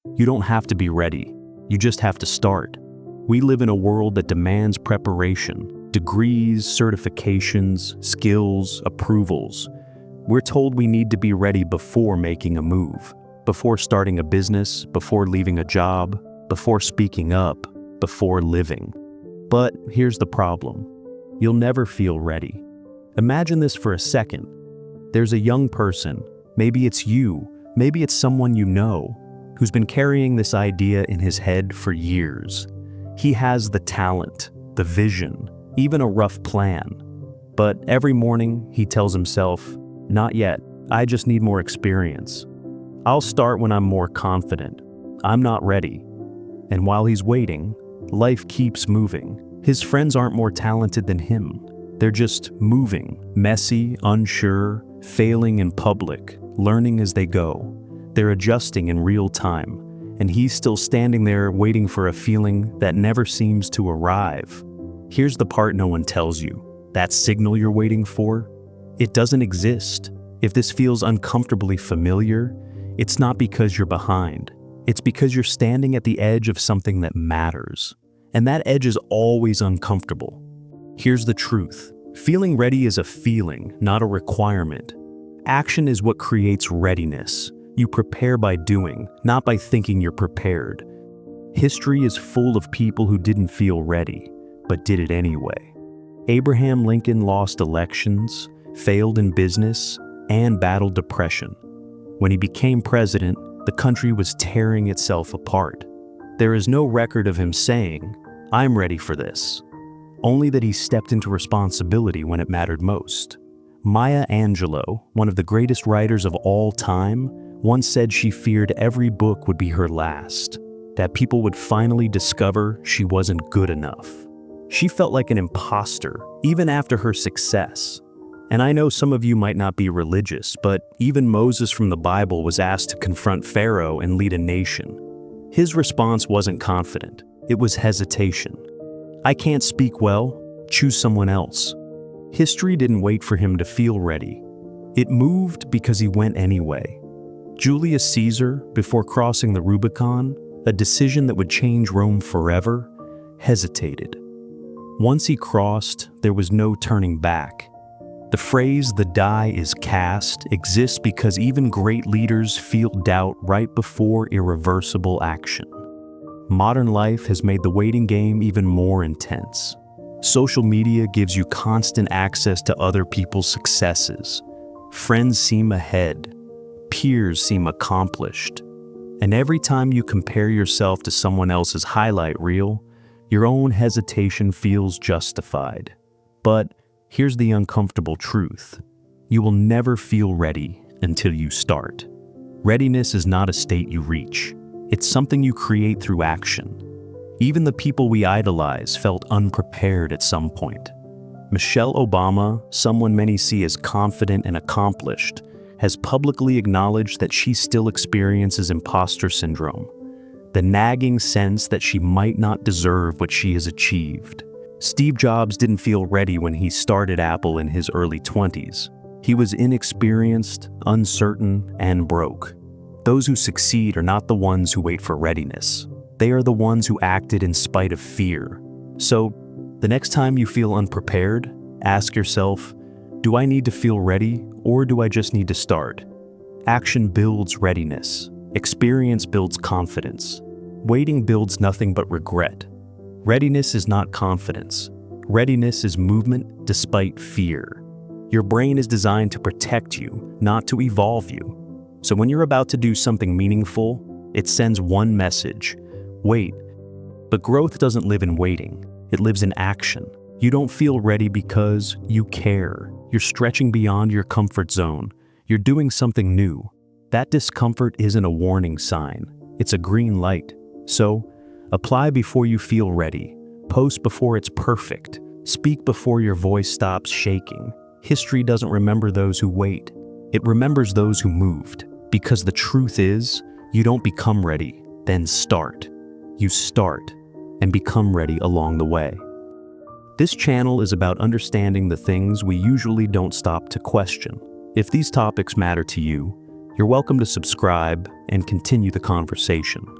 You don't have to be ready. You just have to start. We live in a world that demands preparation, degrees, certifications, skills, approvals. We're told we need to be ready before making a move, before starting a business, before leaving a job, before speaking up, before living. But here's the problem. You'll never feel ready. Imagine this for a second. There's a young person, maybe it's you, maybe it's someone you know, who's been carrying this idea in his head for years. He has the talent, the vision, even a rough plan. But every morning he tells himself, "Not yet, I just need more experience. I'll start when I'm more confident. I'm not ready." And while he's waiting, life keeps moving. His friends aren't more talented than him. They're just moving, messy, unsure, failing in public, learning as they go. They're adjusting in real time, and he's still standing there waiting for a feeling that never seems to arrive. Here's the part no one tells you. That signal you're waiting for, it doesn't exist. If this feels uncomfortably familiar, it's not because you're behind. It's because you're standing at the edge of something that matters. And that edge is always uncomfortable. Here's the truth. Feeling ready is a feeling, not a requirement. Action is what creates readiness. You prepare by doing, not by thinking you're prepared. History is full of people who didn't feel ready, but did it anyway. Abraham Lincoln lost elections, failed in business, and battled depression. When he became president, the country was tearing itself apart. There is no record of him saying, "I'm ready for this." Only that he stepped into responsibility when it mattered most. Maya Angelou, one of the greatest writers of all time, once said she feared every book would be her last, that people would finally discover she wasn't good enough. She felt like an imposter, even after her success. And I know some of you might not be religious, but even Moses from the Bible was asked to confront Pharaoh and lead a nation. His response wasn't confident, it was hesitation. "I can't speak well, choose someone else." History didn't wait for him to feel ready. It moved because he went anyway. Julius Caesar, before crossing the Rubicon, a decision that would change Rome forever, hesitated. Once he crossed, there was no turning back. The phrase "the die is cast" exists because even great leaders feel doubt right before irreversible action. Modern life has made the waiting game even more intense. Social media gives you constant access to other people's successes. Friends seem ahead. Peers seem accomplished. And every time you compare yourself to someone else's highlight reel, your own hesitation feels justified. But here's the uncomfortable truth. You will never feel ready until you start. Readiness is not a state you reach. It's something you create through action. Even the people we idolize felt unprepared at some point. Michelle Obama, someone many see as confident and accomplished, has publicly acknowledged that she still experiences imposter syndrome, the nagging sense that she might not deserve what she has achieved. Steve Jobs didn't feel ready when he started Apple in his early 20s. He was inexperienced, uncertain, and broke. Those who succeed are not the ones who wait for readiness. They are the ones who acted in spite of fear. So, the next time you feel unprepared, ask yourself, do I need to feel ready, or do I just need to start? Action builds readiness. Experience builds confidence. Waiting builds nothing but regret. Readiness is not confidence. Readiness is movement despite fear. Your brain is designed to protect you, not to evolve you. So when you're about to do something meaningful, it sends one message: wait. But growth doesn't live in waiting. It lives in action. You don't feel ready because you care. You're stretching beyond your comfort zone. You're doing something new. That discomfort isn't a warning sign. It's a green light. So, apply before you feel ready. Post before it's perfect. Speak before your voice stops shaking. History doesn't remember those who wait. It remembers those who moved. Because the truth is, you don't become ready, then start. You start and become ready along the way. This channel is about understanding the things we usually don't stop to question. If these topics matter to you, You're welcome to subscribe and continue the conversation.